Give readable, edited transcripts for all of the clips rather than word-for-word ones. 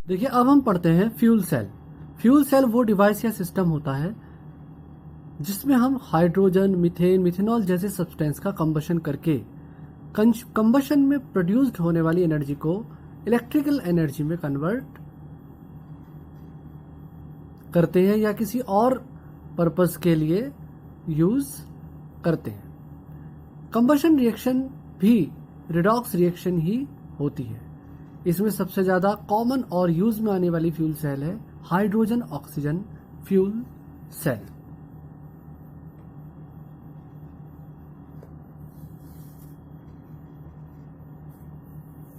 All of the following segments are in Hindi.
देखिए, अब हम पढ़ते हैं फ्यूल सेल। फ्यूल सेल वो डिवाइस या सिस्टम होता है जिसमें हम हाइड्रोजन, मीथेन, मिथेनॉल जैसे सब्सटेंस का कंबशन करके कंबशन में प्रोड्यूस्ड होने वाली एनर्जी को इलेक्ट्रिकल एनर्जी में कन्वर्ट करते हैं या किसी और पर्पस के लिए यूज करते हैं। कंबशन रिएक्शन भी रिडॉक्स रिएक्शन ही होती है। इसमें सबसे ज़्यादा कॉमन और यूज में आने वाली फ्यूल सेल है हाइड्रोजन ऑक्सीजन फ्यूल सेल।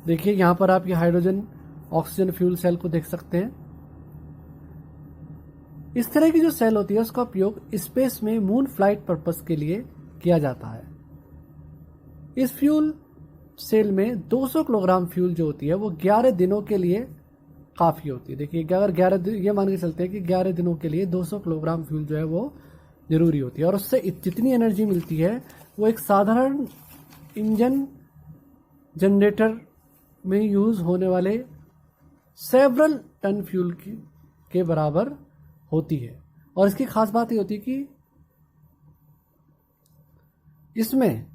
देखिए, यहां पर आप ये हाइड्रोजन ऑक्सीजन फ्यूल सेल को देख सकते हैं। इस तरह की जो सेल होती है उसका उपयोग स्पेस में मून फ्लाइट पर्पस के लिए किया जाता है। इस फ्यूल सेल में 200 किलोग्राम फ्यूल जो होती है वो 11 दिनों के लिए काफ़ी होती है। देखिए, अगर 11 दिन ये मान के चलते हैं कि 11 दिनों के लिए 200 किलोग्राम फ्यूल जो है वो ज़रूरी होती है और उससे जितनी एनर्जी मिलती है वो एक साधारण इंजन जनरेटर में यूज़ होने वाले सेवरल टन फ्यूल के बराबर होती है। और इसकी खास बात ये होती है कि इसमें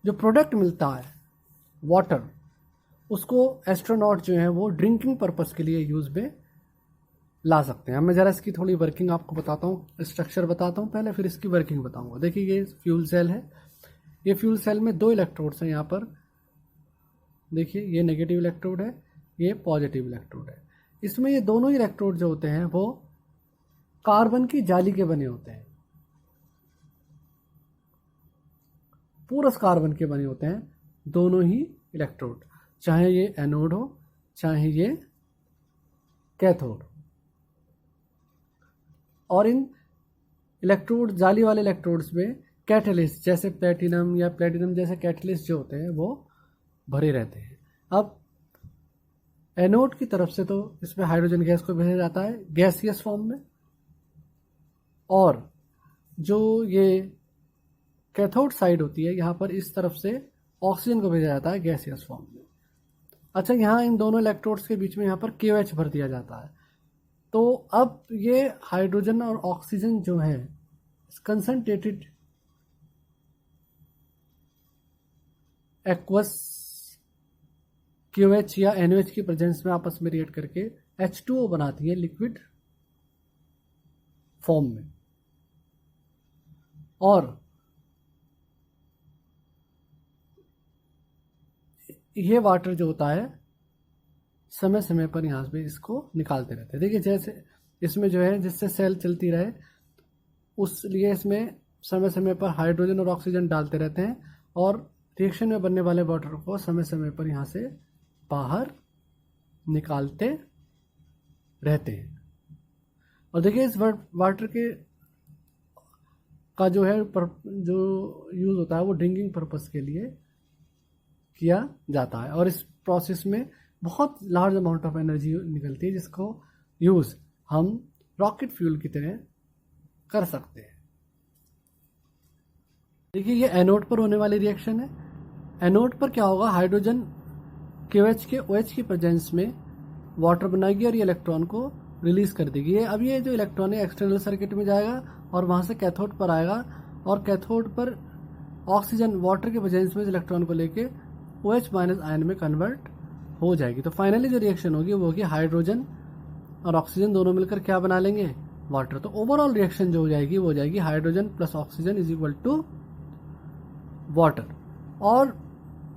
जो प्रोडक्ट मिलता है वाटर, उसको एस्ट्रोनॉट जो है वो ड्रिंकिंग पर्पस के लिए यूज में ला सकते हैं। मैं ज़रा इसकी थोड़ी वर्किंग आपको बताता हूँ, स्ट्रक्चर बताता हूँ पहले, फिर इसकी वर्किंग बताऊंगा। देखिए, ये फ्यूल सेल है। ये फ्यूल सेल में 2 इलेक्ट्रोड्स हैं यहाँ पर। देखिए, ये नेगेटिव इलेक्ट्रोड है, ये पॉजिटिव इलेक्ट्रोड है। इसमें ये दोनों ही इलेक्ट्रोड जो होते हैं वो कार्बन की जाली के बने होते हैं, पूरस कार्बन के बने होते हैं दोनों ही इलेक्ट्रोड, चाहे ये एनोड हो चाहे ये कैथोड। और इन इलेक्ट्रोड, जाली वाले इलेक्ट्रोड्स में कैटलिस्ट जैसे प्लेटिनम या प्लेटिनम जैसे कैटलिस्ट जो होते हैं वो भरे रहते हैं। अब एनोड की तरफ से तो इसमें हाइड्रोजन गैस को भेजा जाता है गैसियस फॉर्म में, और जो ये कैथोड साइड होती है यहाँ पर इस तरफ से ऑक्सीजन को भेजा जाता है गैसियस फॉर्म में। अच्छा, यहाँ इन दोनों इलेक्ट्रोड्स के बीच में यहाँ पर KOH भर दिया जाता है। तो अब ये हाइड्रोजन और ऑक्सीजन जो है कंसंट्रेटेड एक्वस KOH या NOH की प्रेजेंस में आपस में रिएक्ट करके H2O बनाती है लिक्विड फॉर्म में। और ये वाटर जो होता है समय समय पर यहाँ पे इसको निकालते रहते हैं। देखिए, जैसे इसमें जो है जिससे सेल चलती रहे उस लिए इसमें समय समय पर हाइड्रोजन और ऑक्सीजन डालते रहते हैं और रिएक्शन में बनने वाले वाटर को समय समय पर यहाँ से बाहर निकालते रहते हैं। और देखिए, इस वाटर के का जो है जो यूज़ होता है वो ड्रिंकिंग पर्पस के लिए किया जाता है। और इस प्रोसेस में बहुत लार्ज अमाउंट ऑफ एनर्जी निकलती है जिसको यूज़ हम रॉकेट फ्यूल की तरह कर सकते हैं। देखिए, ये एनोड पर होने वाली रिएक्शन है। एनोड पर क्या होगा, हाइड्रोजन KOH के OH की प्रेजेंस में वाटर बनाएगी और ये इलेक्ट्रॉन को रिलीज कर देगी। अब ये जो इलेक्ट्रॉन है एक्सटर्नल सर्किट में जाएगा और वहाँ से कैथोड पर आएगा और कैथोड पर ऑक्सीजन वाटर के प्रेजेंस में इलेक्ट्रॉन को लेके OH माइनस आयन में कन्वर्ट हो जाएगी। तो फाइनली जो रिएक्शन होगी वो होगी हाइड्रोजन और ऑक्सीजन दोनों मिलकर क्या बना लेंगे, वाटर। तो ओवरऑल रिएक्शन जो हो जाएगी वो हो जाएगी hydrogen plus oxygen is equal to water. और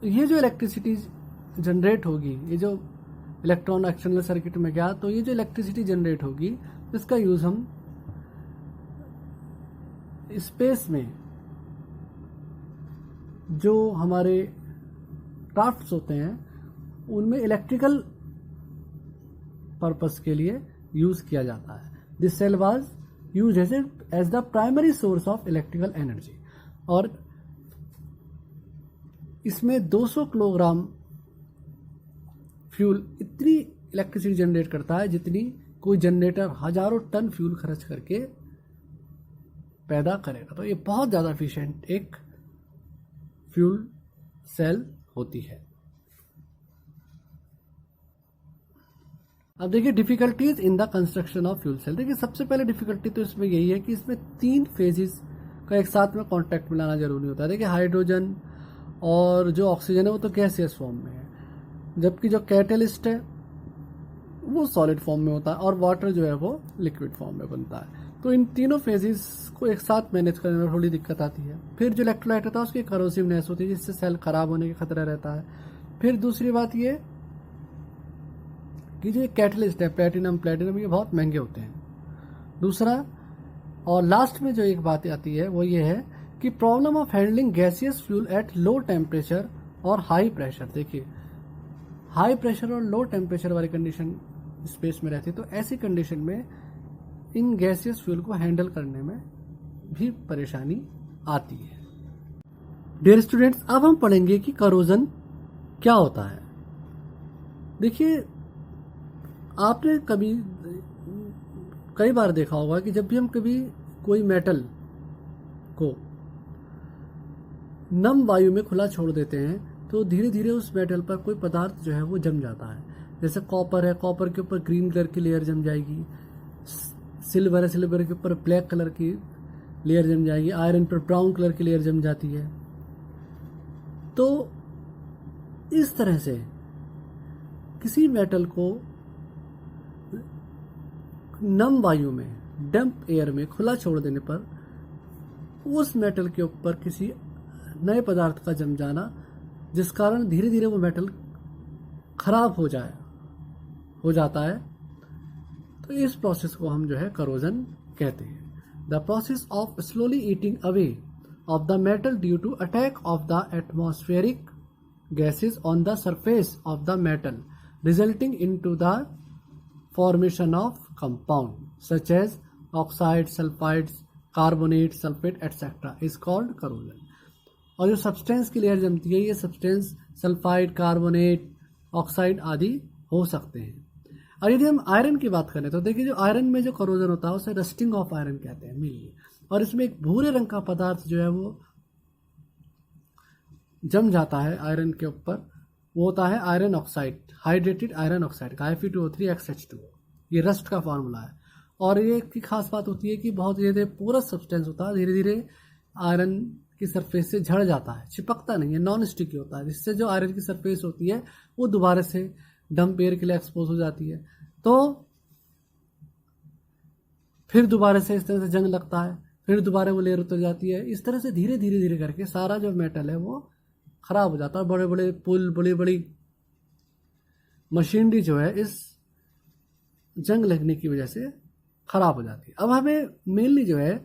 ये जो इलेक्ट्रिसिटी जनरेट होगी, ये जो इलेक्ट्रॉन एक्सटर्नल सर्किट में गया, तो ये जो इलेक्ट्रिसिटी जनरेट होगी इसका यूज हम स्पेस में जो हमारे क्राफ्ट्स होते हैं उनमें इलेक्ट्रिकल पर्पस के लिए यूज किया जाता है। This cell was used as the primary source of electrical energy. और इसमें 200 किलोग्राम फ्यूल इतनी इलेक्ट्रिसिटी जनरेट करता है जितनी कोई जनरेटर हजारों टन फ्यूल खर्च करके पैदा करेगा। तो ये बहुत ज़्यादा एफिशिएंट एक फ्यूल सेल होती है। अब देखिए difficulties in the construction of fuel cell. देखिए सबसे पहले डिफिकल्टी तो इसमें यही है कि इसमें 3 फेजेस का एक साथ में कॉन्टैक्ट में लाना जरूरी होता है। देखिए हाइड्रोजन और जो ऑक्सीजन है वो तो गैसियस फॉर्म में है, जबकि जो कैटलिस्ट है वो सॉलिड फॉर्म में होता है और वाटर जो है वो लिक्विड फॉर्म में बनता है। तो इन तीनों फेजेस को एक साथ मैनेज करने में थोड़ी दिक्कत आती है। फिर जो इलेक्ट्रोलाइट होता है उसकी करोसिवनेस होती है जिससे सेल खराब होने का खतरा रहता है। फिर दूसरी बात ये कि जो ये कैटलिस्ट है प्लेटिनम ये बहुत महंगे होते हैं। दूसरा और लास्ट में जो एक बात आती है वो ये है कि problem of handling gaseous fuel at low temperature और हाई प्रेशर। देखिए हाई प्रेशर और लो टेम्परेचर वाली कंडीशन स्पेस में रहती है, तो ऐसी कंडीशन में इन गैसियस फ्यूल को हैंडल करने में भी परेशानी आती है। डियर स्टूडेंट्स, अब हम पढ़ेंगे कि करोजन क्या होता है। देखिए आपने कई बार देखा होगा कि जब भी हम कभी कोई मेटल को नम वायु में खुला छोड़ देते हैं तो धीरे धीरे उस मेटल पर कोई पदार्थ जो है वो जम जाता है। जैसे कॉपर है, कॉपर के ऊपर ग्रीन कलर की लेयर जम जाएगी। सिल्वर है, सिल्वर के ऊपर ब्लैक कलर की लेयर जम जाएगी। आयरन पर ब्राउन कलर की लेयर जम जाती है। तो इस तरह से किसी मेटल को नम वायु में, डैम्प एयर में खुला छोड़ देने पर उस मेटल के ऊपर किसी नए पदार्थ का जम जाना, जिस कारण धीरे धीरे वो मेटल खराब हो जाता है। तो इस प्रोसेस को हम जो है करोजन कहते हैं। The process of slowly eating away of the metal due to attack of the atmospheric gases on the surface of the metal resulting into the formation of compound such as oxide, sulphides, carbonate, sulphate etcetera is called corrosion. और जो सब्सटेंस की लेयर जमती है ये सब्सटेंस सल्फाइड, कार्बोनेट, ऑक्साइड आदि हो सकते हैं। और यदि हम आयरन की बात करें तो देखिए जो आयरन में जो करोजन होता है उसे रस्टिंग ऑफ आयरन कहते हैं मेनली। और इसमें एक भूरे रंग का पदार्थ जो है वो जम जाता है आयरन के ऊपर, वो होता है iron oxide, hydrated iron oxide का Fe2O3 ये रस्ट का फार्मूला है। और ये की खास बात होती है कि बहुत धीरे धीरे पूरा सब्सटेंस होता है धीरे धीरे आयरन की सरफेस से झड़ जाता है, चिपकता नहीं है, नॉन स्टिकी होता है, जिससे जो आयरन की सरफेस होती है वो दोबारा से डंप एयर के लिए एक्सपोज हो जाती है। तो फिर दोबारा से इस तरह से जंग लगता है, फिर दोबारा वो लेयर उतर जाती है। इस तरह से धीरे धीरे धीरे करके सारा जो मेटल है वो खराब हो जाता है। बड़े बड़े पुल, बड़ी बड़ी मशीनरी जो है इस जंग लगने की वजह से खराब हो जाती है। अब हमें मेनली जो है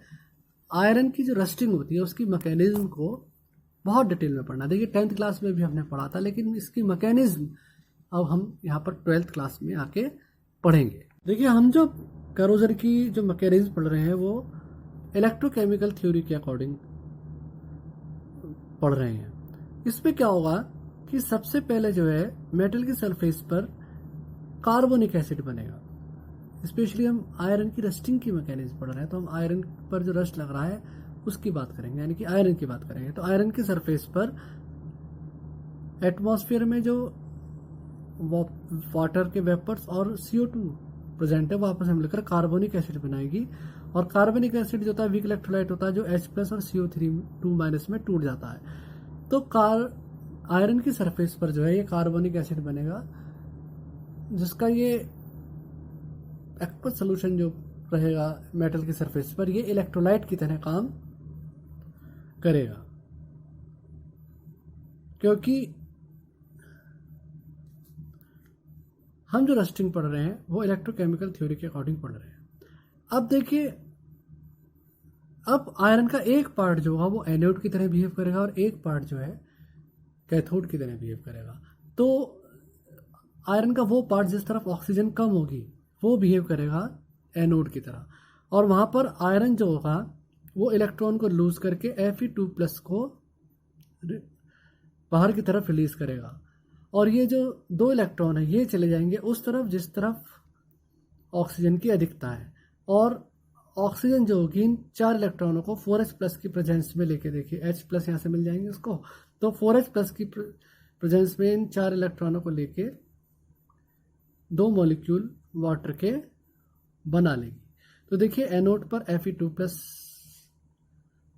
आयरन की जो रस्टिंग होती है उसकी मैकेनिज्म को बहुत डिटेल में पढ़ना। देखिए 10th क्लास में भी हमने पढ़ा था, लेकिन इसकी मैकेनिज्म अब हम यहाँ पर 12th क्लास में आके पढ़ेंगे। देखिए हम जो करोजन की जो मैकेनिज्म पढ़ रहे हैं वो इलेक्ट्रोकेमिकल थ्योरी के अकॉर्डिंग पढ़ रहे हैं। इसमें क्या होगा कि सबसे पहले जो है मेटल की सरफेस पर कार्बोनिक एसिड बनेगा। स्पेशली हम आयरन की रस्टिंग की मैकेनिज्म पढ़ रहे हैं तो हम आयरन पर जो रस्ट लग रहा है उसकी बात करेंगे, यानी कि आयरन की बात करेंगे। तो आयरन की सरफेस पर एटमॉस्फेयर में जो वाटर के वेपर्स और CO2 प्रेजेंट है वो आपस में मिलकर कार्बोनिक एसिड बनाएगी। और कार्बोनिक एसिड जो होता है वीक इलेक्ट्रोलाइट होता है जो H+ और CO3 में टूट जाता है। तो आयरन की सरफेस पर जो है ये कार्बोनिक एसिड बनेगा, जिसका ये एक्वस सोल्यूशन जो रहेगा मेटल की सरफेस पर ये इलेक्ट्रोलाइट की तरह काम करेगा, क्योंकि हम जो रस्टिंग पढ़ रहे हैं वो इलेक्ट्रोकेमिकल थ्योरी के अकॉर्डिंग पढ़ रहे हैं। अब देखिए अब आयरन का एक पार्ट जो होगा वो एनोड की तरह बिहेव करेगा और एक पार्ट जो है कैथोड की तरह बिहेव करेगा। तो आयरन का वो पार्ट जिस तरफ ऑक्सीजन कम होगी वो बिहेव करेगा एनोड की तरह, और वहाँ पर आयरन जो होगा वो इलेक्ट्रॉन को लूज करके Fe2+ को बाहर की तरफ रिलीज करेगा। और ये जो 2 इलेक्ट्रॉन है ये चले जाएंगे उस तरफ जिस तरफ ऑक्सीजन की अधिकता है, और ऑक्सीजन जो होगी इन 4 इलेक्ट्रॉनों को 4H+ की प्रेजेंस में लेके देखिए H+ यहाँ से मिल जाएंगे उसको, तो 4H+ की प्रेजेंस में इन 4 इलेक्ट्रॉनों को लेके 2 मॉलिक्यूल वाटर के बना लेगी। तो देखिए एनोड पर Fe2+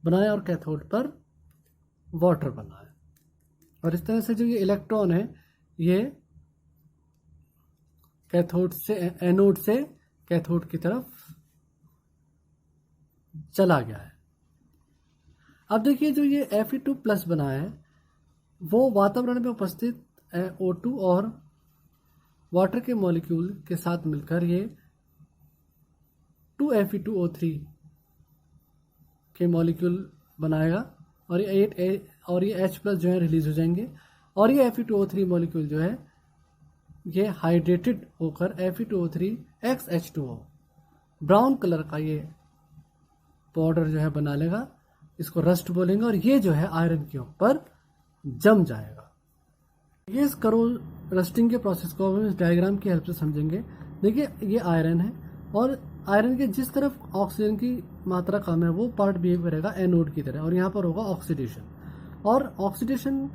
बनाए और कैथोड पर वाटर बना है। और इस तरह से जो ये इलेक्ट्रॉन है ये कैथोड से एनोड से कैथोड की तरफ चला गया है। अब देखिए जो ये Fe2+ बना है वो वातावरण में उपस्थित O2 और वाटर के मॉलिक्यूल के साथ मिलकर ये 2Fe2O3 के मॉलिक्यूल बनाएगा और ये H+ जो है रिलीज हो जाएंगे और ये Fe2O3 मॉलिक्यूल जो है ये हाइड्रेटेड होकर Fe2O3XH2O ब्राउन कलर का ये पाउडर जो है बना लेगा। इसको रस्ट बोलेंगे और ये जो है आयरन के ऊपर जम जाएगा। ये इस रस्टिंग के प्रोसेस को हम इस डायग्राम की हेल्प से समझेंगे। देखिए ये आयरन है और आयरन के जिस तरफ ऑक्सीजन की मात्रा कम है वो पार्ट बिहेव करेगा एनोड की तरह और यहाँ पर होगा ऑक्सीडेशन। और ऑक्सीडेशन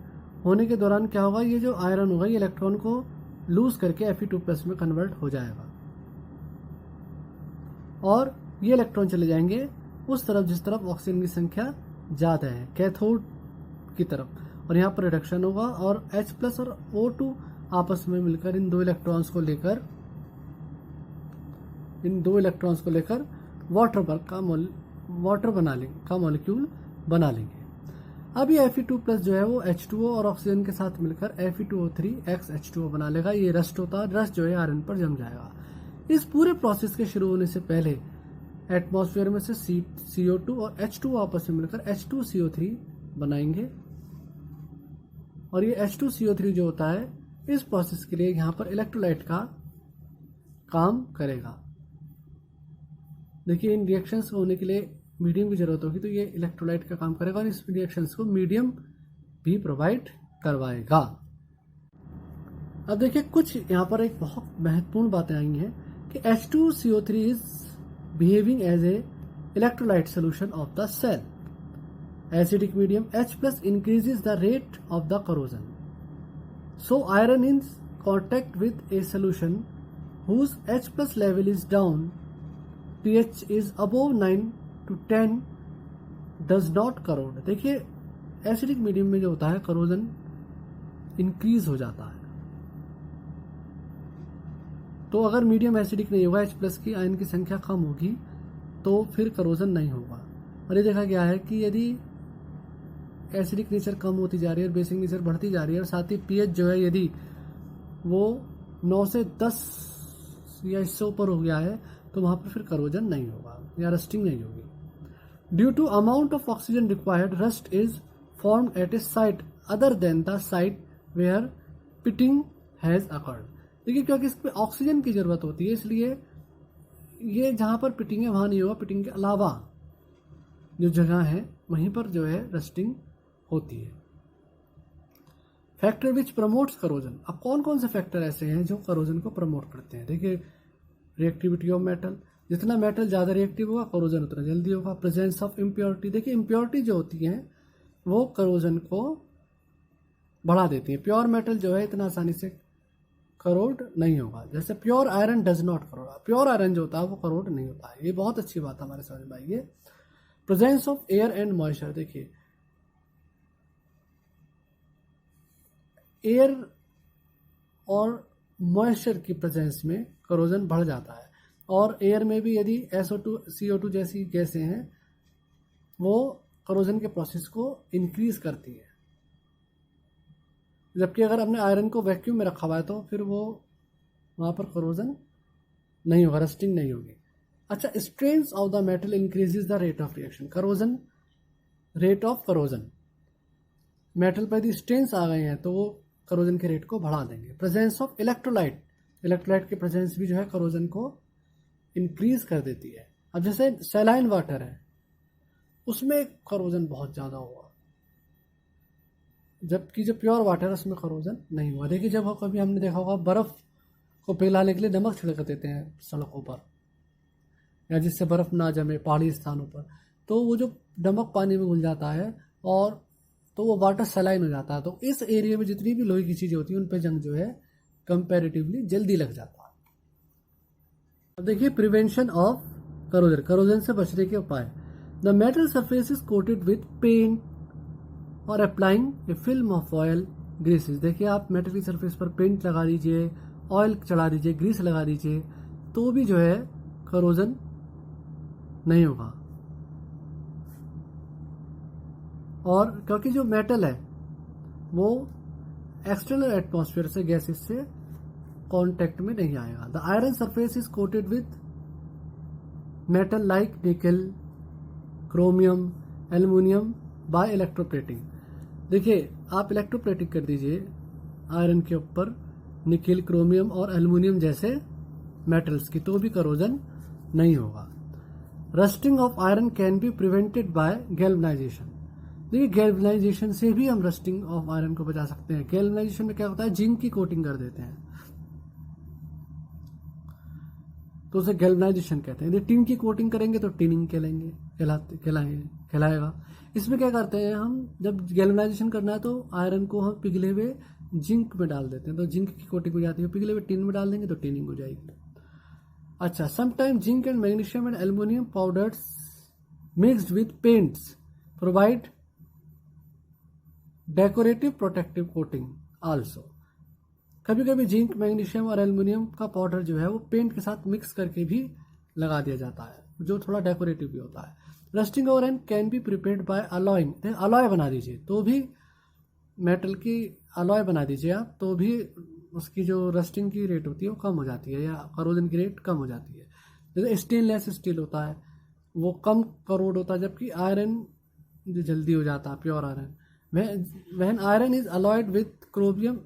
होने के दौरान क्या होगा, ये जो आयरन होगा ये इलेक्ट्रॉन को लूज करके Fe2+ में कन्वर्ट हो जाएगा और ये इलेक्ट्रॉन चले जाएंगे उस तरफ जिस तरफ ऑक्सीजन की संख्या ज़्यादा है, कैथोड की तरफ, और यहाँ पर रिडक्शन होगा और H+ और O2 आपस में मिलकर इन दो इलेक्ट्रॉन्स को लेकर वाटर का मॉलिक्यूल बना लेंगे। अब ये Fe2+ जो है वो H2O और ऑक्सीजन के साथ मिलकर Fe2O3XH2O बना लेगा। ये रस्ट होता है, रस्ट जो है आयरन पर जम जाएगा। इस पूरे प्रोसेस के शुरू होने से पहले एटमॉस्फेयर में से CO2 और H2O आपस में मिलकर H2CO3 बनाएंगे और ये H2CO3 जो होता है इस प्रोसेस के लिए यहाँ पर इलेक्ट्रोलाइट का काम करेगा। देखिए इन रिएक्शंस होने के लिए मीडियम की जरूरत होगी तो ये इलेक्ट्रोलाइट का काम करेगा और इस रिएक्शंस को मीडियम भी प्रोवाइड करवाएगा। अब देखिए कुछ यहाँ पर एक बहुत महत्वपूर्ण बातें आई हैं कि H2CO3 is behaving as a electrolyte solution of the cell. Acidic medium H+ increases the rate of the corrosion. So iron in contact with a solution whose H+ level is down, pH is above 9 to 10 does not corrode. देखिए एसिडिक मीडियम में जो होता है करोजन इंक्रीज हो जाता है। तो अगर मीडियम एसिडिक नहीं होगा, H+ की आयन की संख्या कम होगी तो फिर करोजन नहीं होगा। और ये देखा गया है कि यदि एसिडिक नेचर कम होती जा रही है और बेसिक नेचर बढ़ती जा रही है और साथ ही पीएच जो है यदि वो 9 से 10 या इससे ऊपर हो गया है तो वहां पर फिर करोजन नहीं होगा या रस्टिंग नहीं होगी। Due to amount of oxygen required rust is formed at a site other than the site where pitting has occurred. देखिए क्योंकि इस पर ऑक्सीजन की जरूरत होती है इसलिए ये जहां पर पिटिंग है वहां नहीं होगा, पिटिंग के अलावा जो जगह है वहीं पर जो है रस्टिंग होती है। Factor which promotes corrosion. अब कौन कौन से फैक्टर ऐसे हैं जो करोजन को प्रमोट करते हैं? देखिए रिएक्टिविटी ऑफ मेटल, जितना मेटल ज़्यादा रिएक्टिव होगा करोजन उतना जल्दी होगा। प्रेजेंस ऑफ इम्प्योरिटी, देखिए इम्प्योरिटी जो होती हैं वो करोजन को बढ़ा देती है। प्योर मेटल जो है इतना आसानी से करोड नहीं होगा, जैसे pure iron does not crore. Pure iron जो होता है वो करोड नहीं होता है। ये बहुत अच्छी बात हमारे समझ में आई है। Presence of air and moisture, देखिए एयर और मॉइस्चर की प्रेजेंस में करोजन बढ़ जाता है और एयर में भी यदि SO2 CO2 जैसी गैसें हैं वो करोजन के प्रोसेस को इंक्रीज करती है। जबकि अगर हमने आयरन को वैक्यूम में रखा हुआ है तो फिर वो वहां पर करोजन नहीं होगा, रस्टिंग नहीं होगी। अच्छा, strength of the metal increases the rate of reaction. Corrosion, rate of corrosion, metal पर यदि स्ट्रेंथ आ गए हैं तो वो करोजन के रेट को बढ़ा देंगे। प्रेजेंस ऑफ इलेक्ट्रोलाइट, इलेक्ट्रोलाइट की प्रेजेंस भी जो है करोजन को इंक्रीज कर देती है। अब जैसे सैलाइन वाटर है उसमें करोजन बहुत ज्यादा होगा, जबकि जो प्योर वाटर है उसमें करोजन नहीं हुआ। देखिए जब कभी हमने देखा होगा बर्फ को पिघलाने के लिए नमक छिड़क देते हैं सड़कों पर या जिससे बर्फ ना जमे पहाड़ी स्थानों पर, तो वो जो नमक पानी में घुल जाता है और तो वो वाटर सलाइन हो जाता है। तो इस एरिया में जितनी भी लोहे की चीजें होती है उन पे जंग जो है कंपैरेटिवली जल्दी लग जाता है। अब देखिए प्रिवेंशन ऑफ करोजन, करोजन से बचने के उपाय। The metal surface is coated with paint और applying a film of oil greases. देखिए आप मेटल की सरफेस पर पेंट लगा दीजिए, ऑयल चढ़ा दीजिए, ग्रीस लगा दीजिए, तो भी जो है करोजन नहीं होगा। और क्योंकि जो मेटल है वो एक्सटर्नल एटमॉस्फेयर से, गैसेस से कांटेक्ट में नहीं आएगा। The iron surface is coated with metal like निकल, क्रोमियम, एल्युमिनियम बाय इलेक्ट्रोप्लेटिंग। देखिए आप इलेक्ट्रोप्लेटिंग कर दीजिए आयरन के ऊपर निकल, क्रोमियम और एल्युमिनियम जैसे मेटल्स की, तो भी करोजन नहीं होगा। Rusting of iron can be prevented by galvanisation. देखिए गैल्वनाइजेशन से भी हम रस्टिंग ऑफ आयरन को बचा सकते हैं। गैल्वनाइजेशन में क्या होता है, जिंक की कोटिंग कर देते हैं तो उसे गैल्वनाइजेशन कहते हैं। यदि टिन की कोटिंग करेंगे तो टिनिंग कहलाएगा। इसमें क्या करते हैं हम, जब गैल्वनाइजेशन करना है तो आयरन को हम पिघले हुए जिंक में डाल देते हैं, तो जिंक की कोटिंग हो जाती है। पिघले हुए टिन में डाल देंगे तो टिनिंग हो जाएगी। अच्छा, sometime zinc and magnesium and aluminium powders mixed with paints provide decorative protective coating also. कभी कभी जिंक, मैग्नीशियम और एल्युमिनियम का पाउडर जो है वो पेंट के साथ मिक्स करके भी लगा दिया जाता है, जो थोड़ा डेकोरेटिव भी होता है। Rusting of iron can be prepared by alloying. Alloy बना दीजिए तो भी, मेटल की अलॉय बना दीजिए आप, तो भी उसकी जो रस्टिंग की रेट होती है वो कम हो जाती है, या करोजन की रेट कम हो जाती है। जैसे स्टेनलेस स्टील होता है वो कम करोड होता है, जबकि आयरन जो जल्दी हो जाता है, pure iron. When iron is alloyed with chromium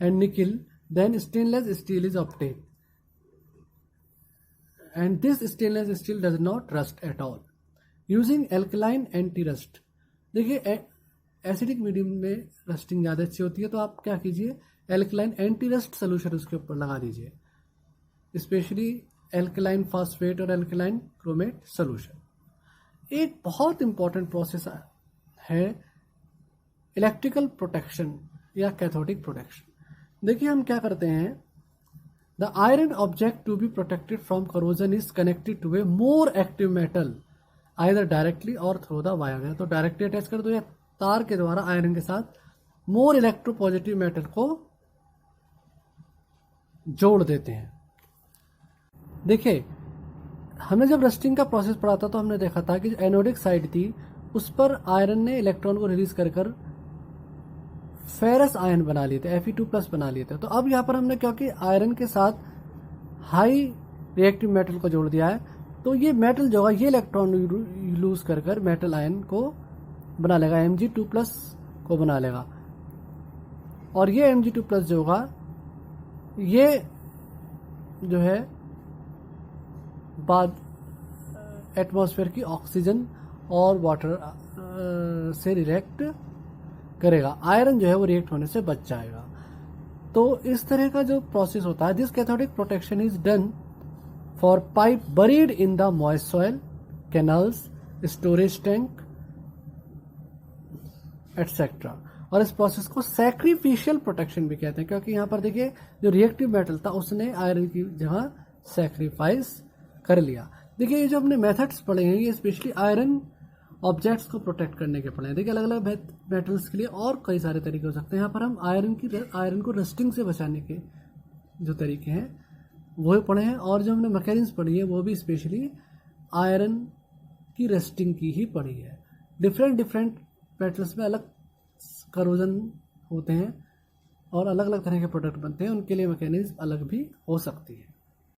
and nickel, then stainless steel is obtained, and this stainless steel does not rust at all. Using alkaline anti-rust। देखिए एसिडिक मीडियम में रस्टिंग ज़्यादा अच्छी होती है, तो आप क्या कीजिए, एल्कलाइन एंटी रस्ट सोल्यूशन उसके ऊपर लगा दीजिए, स्पेशली एल्कलाइन फॉस्फेट और एल्कलाइन क्रोमेट सोल्यूशन। एक बहुत इंपॉर्टेंट प्रोसेस है इलेक्ट्रिकल प्रोटेक्शन या कैथोडिक प्रोटेक्शन। देखिए हम क्या करते हैं, the iron object to be protected from corrosion is connected to a more active metal either directly or through the wire. तो डायरेक्टली अटैच कर दो या तार के द्वारा आयरन के साथ मोर इलेक्ट्रोपॉजिटिव मेटल को जोड़ देते हैं। देखिए हमने जब रस्टिंग का प्रोसेस पढ़ा था तो हमने देखा था कि जो एनोडिक साइड थी उस पर आयरन ने इलेक्ट्रॉन को रिलीज कर फेरस आयन बना लिए थे, Fe2+ बना लिए थे। तो अब यहाँ पर हमने क्योंकि आयरन के साथ हाई रिएक्टिव मेटल को जोड़ दिया है, तो ये मेटल जो है ये इलेक्ट्रॉन लूज कर मेटल आयन को बना लेगा, Mg2+ को बना लेगा। और ये Mg2+ जो होगा ये जो है बाद एटमॉस्फेयर की ऑक्सीजन और वाटर से रिएक्ट करेगा। आयरन जो है वो रिएक्ट होने से बच जाएगा। तो इस तरह का जो प्रोसेस होता है, this cathodic protection is done for pipe buried in the moist soil, canals, storage tank etcetera. और इस प्रोसेस को सैक्रिफिशियल प्रोटेक्शन भी कहते हैं, क्योंकि यहाँ पर देखिए जो रिएक्टिव मेटल था उसने आयरन की जगह सैक्रिफाइस कर लिया। देखिए ये जो हमने मेथड्स पढ़े हैं ये स्पेशली आयरन ऑब्जेक्ट्स को प्रोटेक्ट करने के पढ़े हैं। देखिए अलग अलग मेटल्स के लिए और कई सारे तरीके हो सकते हैं। यहाँ पर हम आयरन को रस्टिंग से बचाने के जो तरीके हैं वो पढ़े हैं, और जो हमने मैकेनिज्म पढ़ी है वो भी स्पेशली आयरन की रस्टिंग की ही पढ़ी है। डिफरेंट मेटल्स में अलग करोजन होते हैं और अलग अलग तरह के प्रोडक्ट बनते हैं, उनके लिए मैकेनिज्म अलग भी हो सकती है।